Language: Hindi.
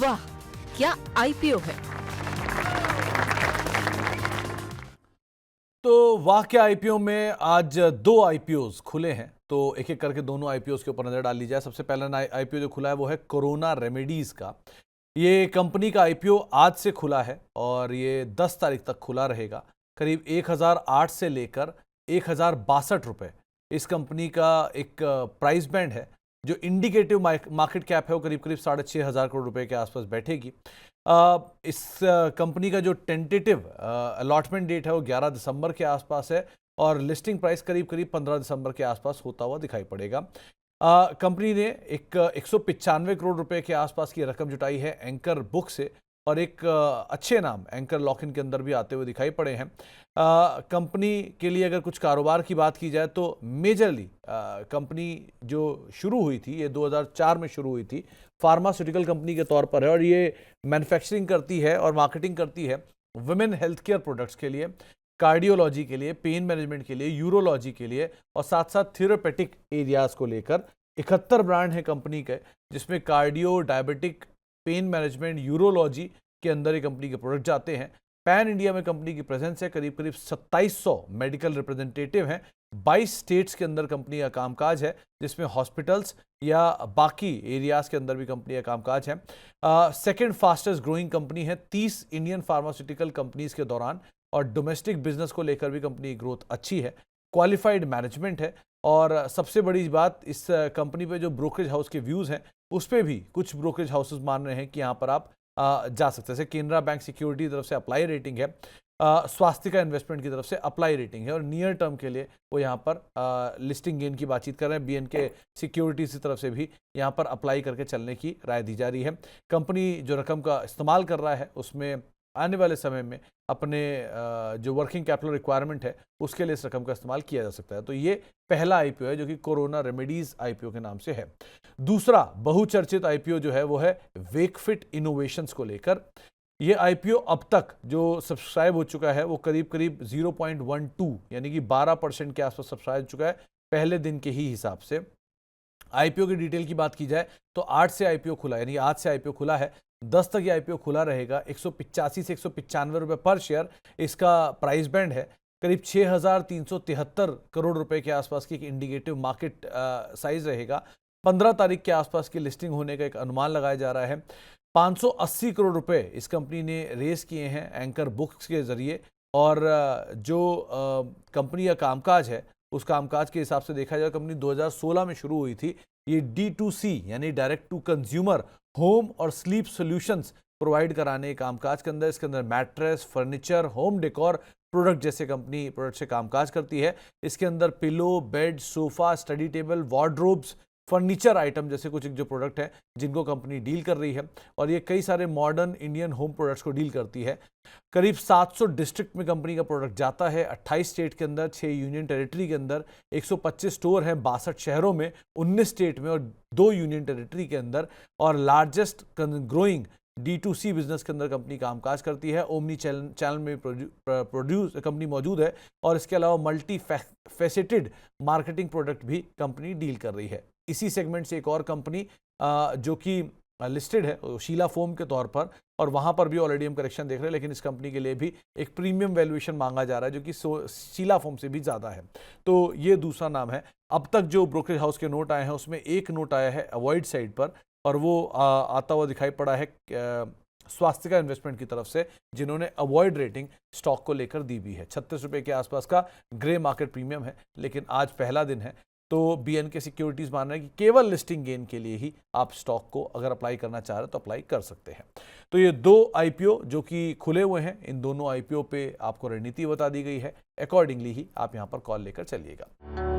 वाह, क्या आईपीओ है। तो वाह क्या आईपीओ में आज दो आईपीओज खुले हैं, तो एक एक करके दोनों आईपीओज के ऊपर नजर डाल ली जाए। सबसे पहला आईपीओ जो खुला है वो है कोरोना रेमेडीज का। ये कंपनी का आईपीओ आज से खुला है और ये 10 तारीख तक खुला रहेगा। करीब 1008 से लेकर 1062 रुपये इस कंपनी का एक प्राइस बैंड है। जो इंडिकेटिव मार्केट कैप है वो करीब करीब 6500 करोड़ रुपए के आसपास बैठेगी। इस कंपनी का जो टेंटेटिव अलॉटमेंट डेट है वो 11 दिसंबर के आसपास है और लिस्टिंग प्राइस करीब करीब 15 दिसंबर के आसपास होता हुआ दिखाई पड़ेगा। कंपनी ने एक 195 करोड़ रुपए के आसपास की रकम जुटाई है एंकर बुक से और एक अच्छे नाम एंकर लॉक इन के अंदर भी आते हुए दिखाई पड़े हैं। कंपनी के लिए अगर कुछ कारोबार की बात की जाए तो मेजरली कंपनी जो शुरू हुई थी ये 2004 में शुरू हुई थी, फार्मास्यूटिकल कंपनी के तौर पर है और ये मैन्युफैक्चरिंग करती है और मार्केटिंग करती है वुमेन हेल्थ केयर प्रोडक्ट्स के लिए, कार्डियोलॉजी के लिए, पेन मैनेजमेंट के लिए, यूरोलॉजी के लिए और साथ साथ थेरेपेटिक एरियाज को लेकर 71 ब्रांड है कंपनी के, जिसमें cardio, diabetic, pain management, urology के अंदर ये कंपनी के प्रोडक्ट जाते हैं। पैन इंडिया में कंपनी की प्रेजेंस है, करीब करीब 2700 मेडिकल रिप्रेजेंटेटिव हैं। 22 स्टेट्स के अंदर कंपनी का कामकाज है, जिसमें हॉस्पिटल्स या बाकी एरियाज के अंदर भी कंपनी का कामकाज है। सेकेंड फास्टेस्ट ग्रोइंग कंपनी है 30 इंडियन फार्मास्यूटिकल कंपनीज के दौरान और डोमेस्टिक बिजनेस को लेकर भी कंपनी की ग्रोथ अच्छी है। क्वालिफाइड मैनेजमेंट है और सबसे बड़ी बात, इस कंपनी पे जो ब्रोकरेज हाउस के व्यूज़ हैं उस पर भी कुछ ब्रोकरेज हाउसेज मान रहे हैं कि यहाँ पर आप जा सकते हैं। जैसे केनरा बैंक सिक्योरिटी की तरफ से अप्लाई रेटिंग है, स्वास्थ्य का इन्वेस्टमेंट की तरफ से अप्लाई रेटिंग है और नियर टर्म के लिए वो यहाँ पर लिस्टिंग गेन की बातचीत कर रहे हैं। बीएनके सिक्योरिटीज की तरफ से भी यहाँ पर अप्लाई करके चलने की राय दी जा रही है। कंपनी जो रकम का इस्तेमाल कर रहा है उसमें आने वाले समय में अपने जो वर्किंग कैपिटल रिक्वायरमेंट है उसके लिए इस रकम का इस्तेमाल किया जा सकता है। तो ये पहला आईपीओ है जो कि कोरोना रेमेडीज आईपीओ के नाम से है। दूसरा बहुचर्चित आईपीओ जो है वो है वेकफिट इनोवेशंस को लेकर। ये आईपीओ अब तक जो सब्सक्राइब हो चुका है वो करीब करीब 0.12 यानी कि 12% के आसपास सब्सक्राइब हो चुका है पहले दिन के ही हिसाब से। आईपीओ की डिटेल की बात की जाए तो 8 से आईपीओ खुला, यानी आज से आईपीओ खुला है, 10 तक ये आईपीओ खुला रहेगा। 185 से 195 रुपये पर शेयर इसका प्राइस बैंड है। करीब 6373 करोड़ रुपए के आसपास की एक इंडिकेटिव मार्केट साइज रहेगा। 15 तारीख के आसपास की लिस्टिंग होने का एक अनुमान लगाया जा रहा है। 580 करोड़ रुपए इस कंपनी ने रेस किए हैं एंकर बुक्स के जरिए और जो कंपनी का कामकाज है उस कामकाज के हिसाब से देखा जाए कंपनी 2016 में शुरू हुई थी। ये D2C यानी डायरेक्ट टू कंज्यूमर होम और स्लीप सॉल्यूशंस प्रोवाइड कराने के कामकाज के अंदर इसके अंदर mattress, furniture, home decor product जैसे कंपनी प्रोडक्ट से कामकाज करती है। इसके अंदर pillow, bed, sofa, study table, wardrobes, furniture item जैसे कुछ जो प्रोडक्ट हैं जिनको कंपनी डील कर रही है और ये कई सारे मॉडर्न इंडियन होम प्रोडक्ट्स को डील करती है। करीब 700 डिस्ट्रिक्ट में कंपनी का प्रोडक्ट जाता है, 28 स्टेट के अंदर, 6 यूनियन टेरिटरी के अंदर, 125 स्टोर हैं 62 शहरों में, 19 स्टेट में और 2 यूनियन टेरिटरी के अंदर और लार्जेस्ट ग्रोइंग D2C बिजनेस के अंदर कंपनी कामकाज करती है। ओमनी चैनल में प्रोड्यूस कंपनी मौजूद है और इसके अलावा मल्टी फैसेटेड मार्केटिंग प्रोडक्ट भी कंपनी डील कर रही है। इसी सेगमेंट से एक और कंपनी जो कि लिस्टेड है शीला फोम के तौर पर और वहां पर भी ऑलरेडी हम करेक्शन देख रहे हैं, लेकिन इस कंपनी के लिए भी एक प्रीमियम वैल्यूएशन मांगा जा रहा है जो कि शीला फोम से भी ज़्यादा है। तो ये दूसरा नाम है। अब तक जो ब्रोकरेज हाउस के नोट आए हैं उसमें एक नोट आया है अवॉइड साइड पर और वो आता हुआ दिखाई पड़ा है स्वास्थ्य का इन्वेस्टमेंट की तरफ से, जिन्होंने अवॉइड रेटिंग स्टॉक को लेकर दी भी है। 36 रुपये के आसपास का ग्रे मार्केट प्रीमियम है, लेकिन आज पहला दिन है तो बीएनके सिक्योरिटीज मान रहे हैं कि केवल लिस्टिंग गेन के लिए ही आप स्टॉक को अगर अप्लाई करना चाह रहे हैं तो अप्लाई कर सकते हैं। तो ये दो आईपीओ जो कि खुले हुए हैं, इन दोनों आईपीओ पे आपको रणनीति बता दी गई है, अकॉर्डिंगली ही आप यहाँ पर कॉल लेकर चलिएगा।